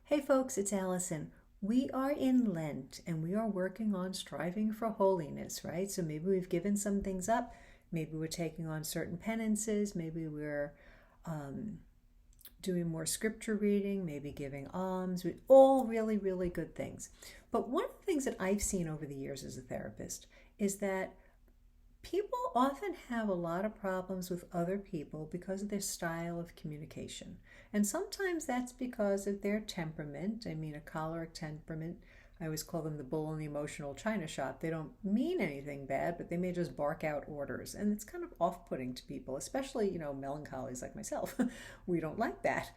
Hey folks, it's Allison. We are in Lent and we are working on striving for holiness, right? So maybe we've given some things up. Maybe we're taking on certain penances. Maybe we're um, doing more scripture reading, maybe giving alms. All really, really good things. But one of the things that I've seen over the years as a therapist is that people often have a lot of problems with other people because of their style of communication. And sometimes that's because of their temperament. I mean, a choleric temperament, I always call them the bull in the emotional china shop. They don't mean anything bad, but they may just bark out orders. And it's kind of off putting to people, especially, melancholies like myself. We don't like that.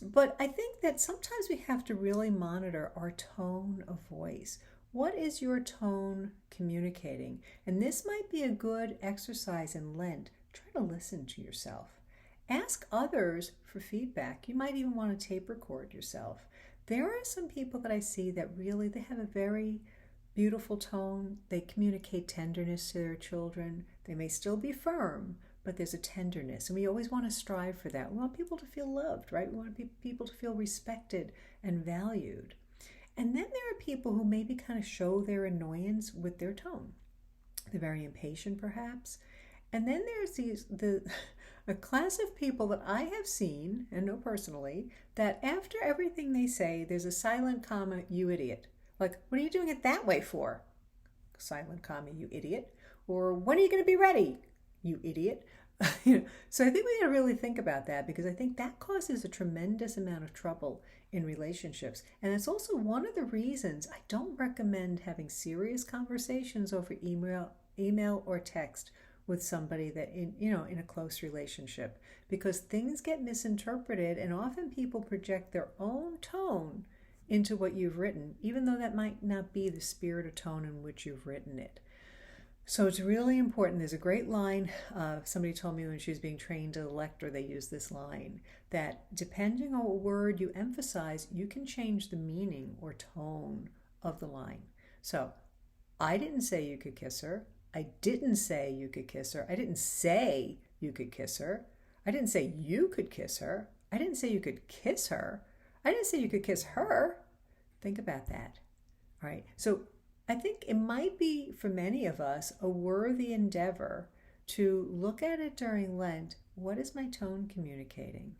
But I think that sometimes we have to really monitor our tone of voice. What is your tone communicating? And this might be a good exercise in Lent. Try to listen to yourself. Ask others for feedback. You might even want to tape record yourself. There are some people that I see that really they have a very beautiful tone. They communicate tenderness to their children. They may still be firm, but there's a tenderness. And we always want to strive for that. We want people to feel loved, right? We want people to feel respected and valued. And then there are people who maybe kind of show their annoyance with their tone. They're very impatient, perhaps. And then there's a class of people that I have seen, and know personally, that after everything they say, there's a silent comma, you idiot. Like, what are you doing it that way for? Silent comma, you idiot. Or, when are you going to be ready? You idiot. So I think we got to really think about that because I think that causes a tremendous amount of trouble in relationships. And it's also one of the reasons I don't recommend having serious conversations over email or text with somebody that in a close relationship, because things get misinterpreted and often people project their own tone into what you've written, even though that might not be the spirit or tone in which you've written it. So it's really important. There's a great line. Somebody told me when she was being trained as a lector, they use this line that depending on what word you emphasize, you can change the meaning or tone of the line. So I didn't say you could kiss her. I didn't say you could kiss her. I didn't say you could kiss her. I didn't say you could kiss her. I didn't say you could kiss her. I didn't say you could kiss her. Think about that. All right. So I think it might be for many of us a worthy endeavor to look at it during Lent. What is my tone communicating?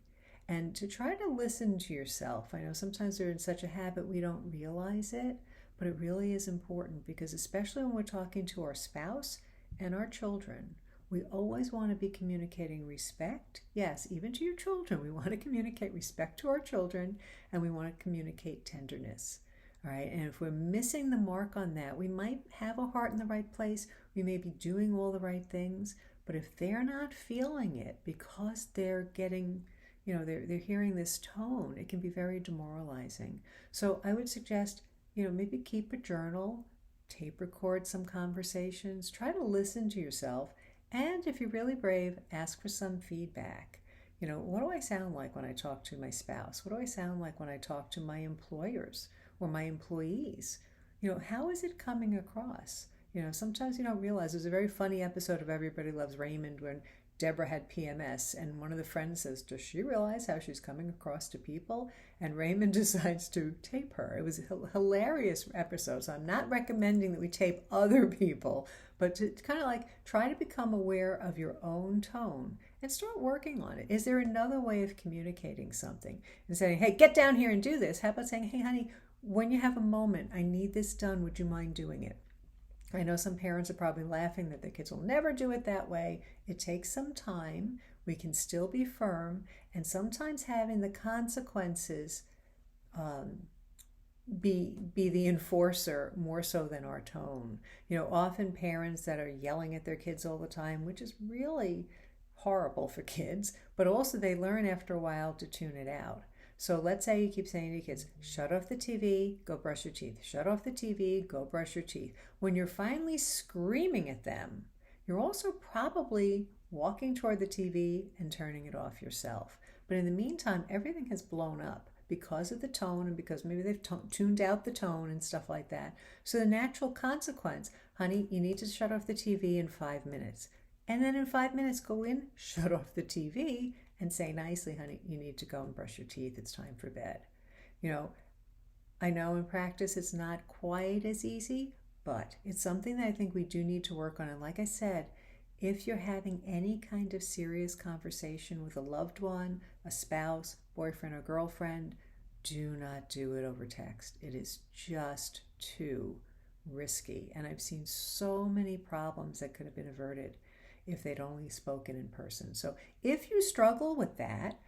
And to try to listen to yourself. I know sometimes we're in such a habit we don't realize it, but it really is important because especially when we're talking to our spouse and our children, we always want to be communicating respect. Yes, even to your children, we want to communicate respect to our children and we want to communicate tenderness. All right, and if we're missing the mark on that, we might have a heart in the right place. We may be doing all the right things, but if they're not feeling it because they're getting, they're hearing this tone, it can be very demoralizing. So I would suggest, maybe keep a journal, tape record some conversations, try to listen to yourself, and if you're really brave, ask for some feedback. What do I sound like when I talk to my spouse? What do I sound like when I talk to my employers or my employees? How is it coming across? Sometimes you don't realize. There's a very funny episode of Everybody Loves Raymond when Deborah had PMS and one of the friends says, does she realize how she's coming across to people? And Raymond decides to tape her. It was a hilarious episode. So I'm not recommending that we tape other people, but to kind of like try to become aware of your own tone and start working on it. Is there another way of communicating something? And saying, hey, get down here and do this. How about saying, hey, honey, when you have a moment, I need this done. Would you mind doing it? I know some parents are probably laughing that their kids will never do it that way. It takes some time. We can still be firm. And sometimes having the consequences be the enforcer more so than our tone. Often parents that are yelling at their kids all the time, which is really horrible for kids, but also they learn after a while to tune it out. So let's say you keep saying to your kids, shut off the TV, go brush your teeth. Shut off the TV, go brush your teeth. When you're finally screaming at them, you're also probably walking toward the TV and turning it off yourself. But in the meantime, everything has blown up because of the tone and because maybe they've tuned out the tone and stuff like that. So the natural consequence, honey, you need to shut off the TV in 5 minutes. And then in 5 minutes, go in, shut off the TV, and say nicely, honey, you need to go and brush your teeth. It's time for bed. I know in practice it's not quite as easy, but it's something that I think we do need to work on. And like I said, if you're having any kind of serious conversation with a loved one, a spouse, boyfriend, or girlfriend, do not do it over text. It is just too risky. And I've seen so many problems that could have been averted if they'd only spoken in person. So if you struggle with that,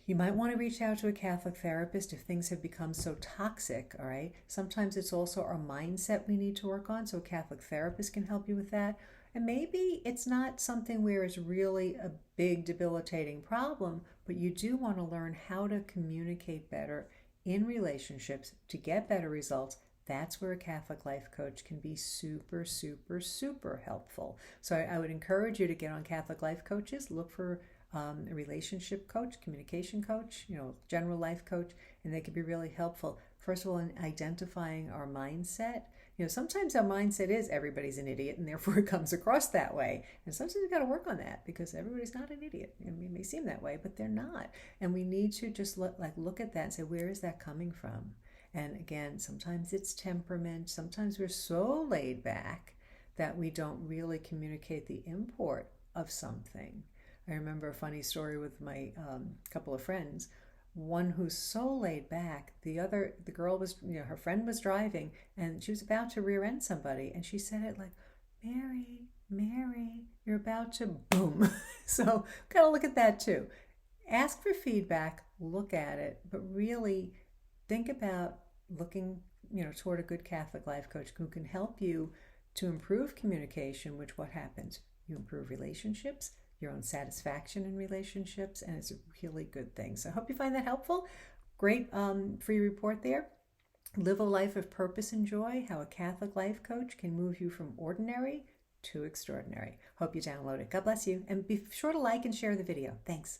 you might want to reach out to a Catholic therapist if things have become so toxic, all right? Sometimes it's also our mindset we need to work on, so a Catholic therapist can help you with that. And maybe it's not something where it's really a big debilitating problem, but you do want to learn how to communicate better in relationships to get better results. That's where a Catholic life coach can be super, super, super helpful. So I would encourage you to get on Catholic life coaches, look for a relationship coach, communication coach, general life coach, and they can be really helpful. First of all, in identifying our mindset. Sometimes our mindset is everybody's an idiot, and therefore it comes across that way. And sometimes we've got to work on that because everybody's not an idiot. It may seem that way, but they're not. And we need to just look at that and say, where is that coming from? And again, sometimes it's temperament. Sometimes we're so laid back that we don't really communicate the import of something. I remember a funny story with my couple of friends. One who's so laid back, the girl was, her friend was driving and she was about to rear end somebody, and she said it like, Mary, you're about to boom. So gotta look at that too. Ask for feedback, look at it, but really think about looking, toward a good Catholic life coach who can help you to improve communication, which what happens? You improve relationships, your own satisfaction in relationships, and it's a really good thing. So I hope you find that helpful. Great free report there. Live a life of purpose and joy, how a Catholic life coach can move you from ordinary to extraordinary. Hope you download it. God bless you. And be sure to like and share the video. Thanks.